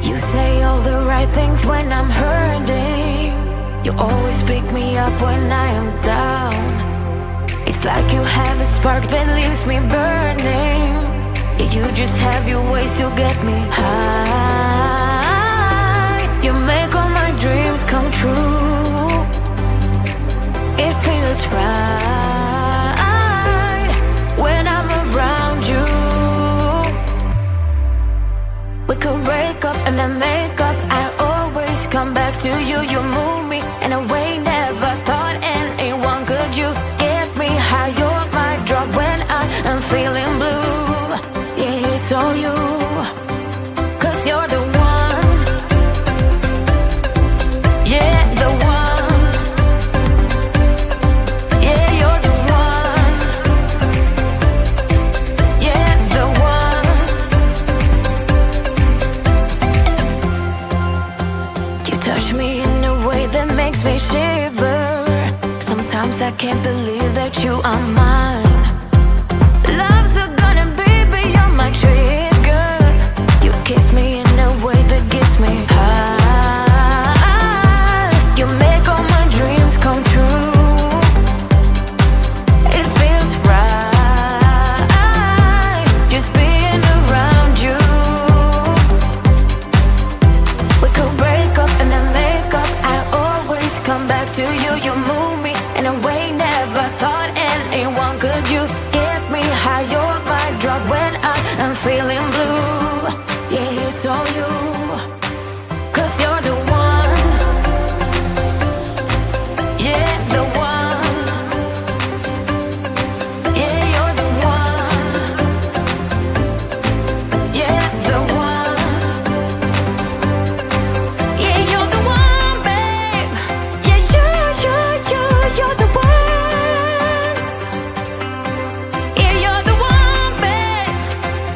You say all the right things when I'm hurting. You always pick me up when I am down. It's like you have a spark that leaves me burning. Yeah, you just have your ways to get me high. You make all my dreams come true. It feels right when I'm around you. We could break up and then make up. I always come back to you. You move me in a way never thought anyone could. You get me high. You're my drug when I am feeling blue. Yeah, it's all you, 'cause you're the one. Yeah, the one. Yeah, you're the one. Yeah, the one. You touch me in a way that makes me shiver. Sometimes I can't believe that you are mine. Love's a gun and baby you're my trigger. You kiss me in a way that gets me high. You make all my dreams come true. It feels right just being around you. We could break up and then make up. I always come back to you. You move me in a way never thought anyone could. You get me high. You're my drug when I am feeling blue. Yeah, it's all you, 'cause you're the one. Yeah, the one. Yeah, you're the one. Yeah, the one. Yeah, you're the one, babe. Yeah, you're the one. Yeah, you're the one, babe.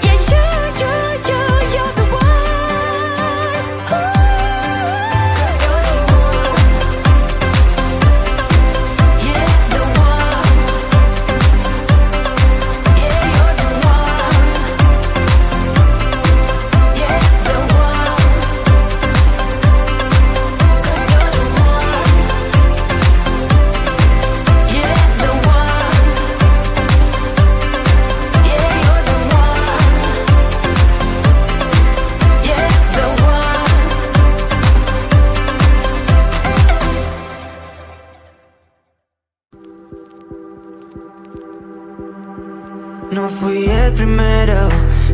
Yeah, you're the one. Ooh. 'Cause you're the one. Yeah, the one. Yeah, you're the one. Yeah, the one. 'Cause you're the one. Yeah, the one. Yeah, you're the one. Yeah, the one. No fui el primero,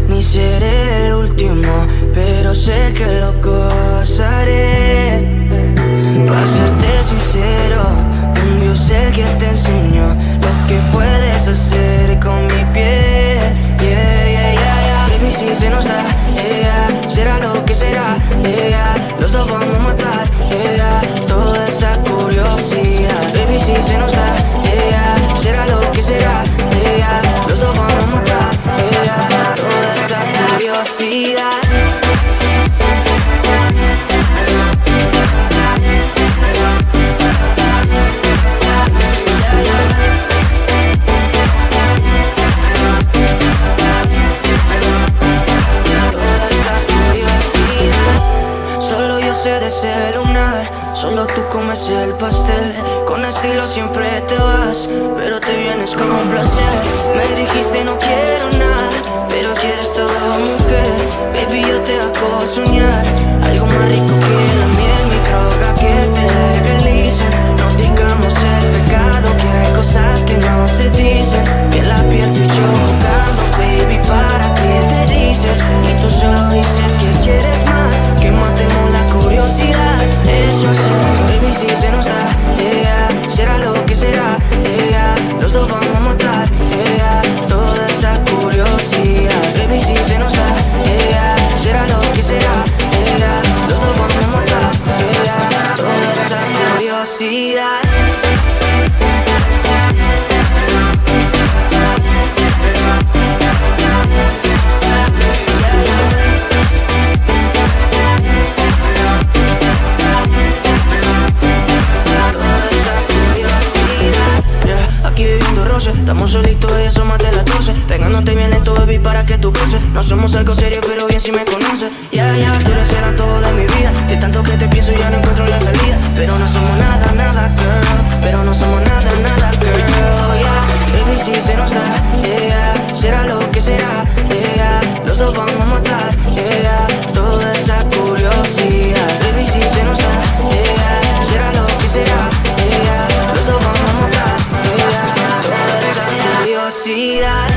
ni seré el último, pero sé que lo gozaré. Para serte sincero, un Dios el que te enseñó lo que puedes hacer con mi piel. Yeah, yeah, yeah, yeah. Baby, si se nos da, yeah, será lo que será, yeah, los dos vamos a matar, yeah, toda esa curiosidad. Baby, si se nos da, yeah, será lo que será, yeah, los dos vamos a matar, yeah, toda esa curiosidad. Solo yo sé de ese lunar, solo tú comes el pastel. Con estilo siempre te vas, pero te vienes con un placer. Me dijiste no quiero nada, pero quieres todo, mujer. Baby, yo te hago soñar algo más rico que la miel, mi droga que te legalicen. No digamos el pecado, que hay cosas que no se dicen. Piel a piel tú y yo jugando, baby, ¿para qué te dices? Y tú solo dices que quieres más, que matemos la curiosidad. Eso hacemos, baby, si se nos da, yeah, será lo que será, yeah, los dos vamos a matar, yeah, toda esa curiosidad. Baby, si se nos da, yeah, será lo que será, yeah, los dos vamos a matar, yeah, toda esa curiosidad. Estamos solitos y asómate las 12, pegándote bien lento, baby, para que tú goces. No somos algo serio, pero bien si me conoces. Ya, tú eres el antojo de mi vida. De tanto que te pienso ya no encuentro la salida. Pero no somos nada, nada, girl. Pero no somos nada, nada, girl, yeah. Baby, si se nos da, yeah. Será lo que será, yeah. Los dos vamos a matar, yeah. Toda esa curiosidad. Baby, si se nos da, yeah. Será lo que será, yeah. Los dos vamos a matar, yeah. Toda esa curiosidad.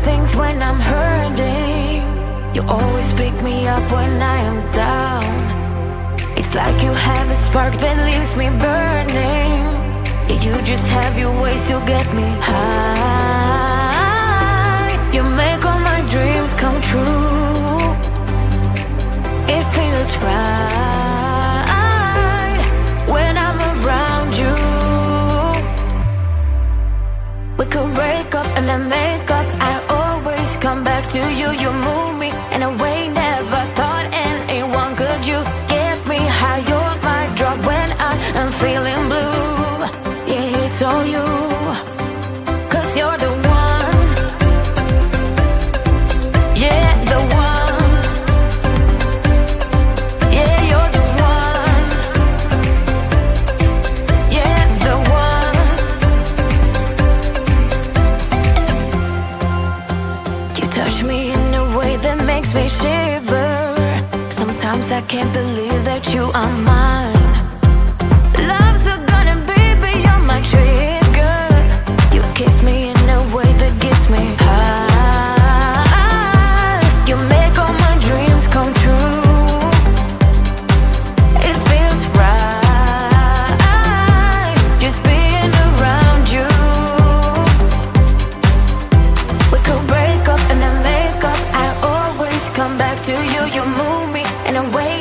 things when I'm hurting. You always pick me up when I am down. It's like you have a spark that leaves me burning. Yeah, you just have your ways to get me high. You make all my dreams come true. It feels right when I'm around you. We could break up and then make up. I always come back to you. You move me in a way never thought anyone could. You get me high. You're my drug when I am feeling blue. Yeah, it's all you, 'cause you're the one. Yeah, the one. Yeah, you're the one. Yeah, the one. You touch me in a way that makes me shiver. Sometimes I can't believe that you are mine. Love's a gun and baby, you're my trigger. You kiss me in a way that gets me high. You make all my dreams come true. It feels right just being around you. We could break up and then make up. I always come back to you. You move me in a way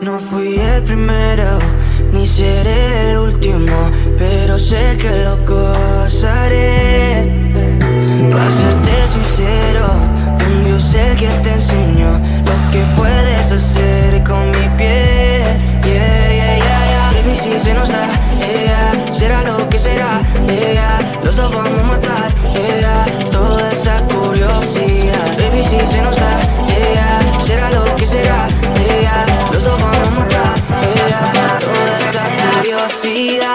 No fui el primero, ni seré el último, pero sé que lo gozaré. Para serte sincero, un Dios es el que te enseñó lo que puedes hacer con mi piel. Yeah, yeah, yeah, yeah. Baby, si se nos da, yeah, será lo que será, yeah, los dos vamos a matar, yeah, toda esa curiosidad. Baby, si se nos da, yeah, será lo que será, yeah, los dos vamos a matar, yeah, toda esa curiosidad.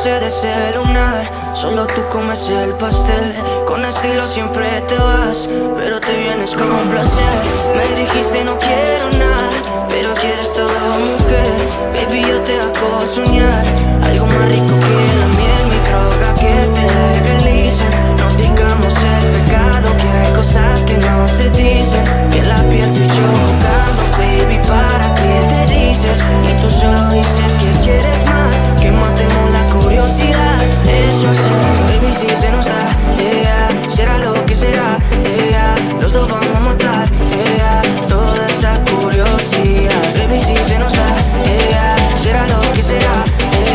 De ese lunar, solo tú comes el pastel. Con estilo siempre te vas, pero te vienes con un placer. Me dijiste no quiero nada, pero quieres todo, mujer. Baby, yo te hago soñar algo más rico que la miel, mi droga que te legalice. No digamos el pecado, que hay cosas que no se dicen. Y en la piel tú y yo jugando, baby, ¿para qué te dices? Y tú solo dices que quieres más, que matemos la curiosidad. Eso sí, baby, si se nos da, yeah, será lo que será, yeah, los dos vamos a matar, yeah, toda esa curiosidad. Baby, si se nos da, yeah, será lo que será,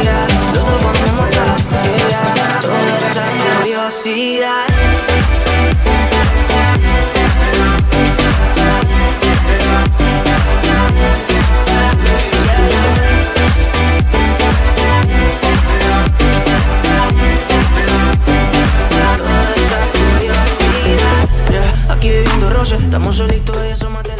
yeah, los dos vamos a matar, yeah, toda esa curiosidad. Aquí bebiendo roce, estamos solitos y eso mata.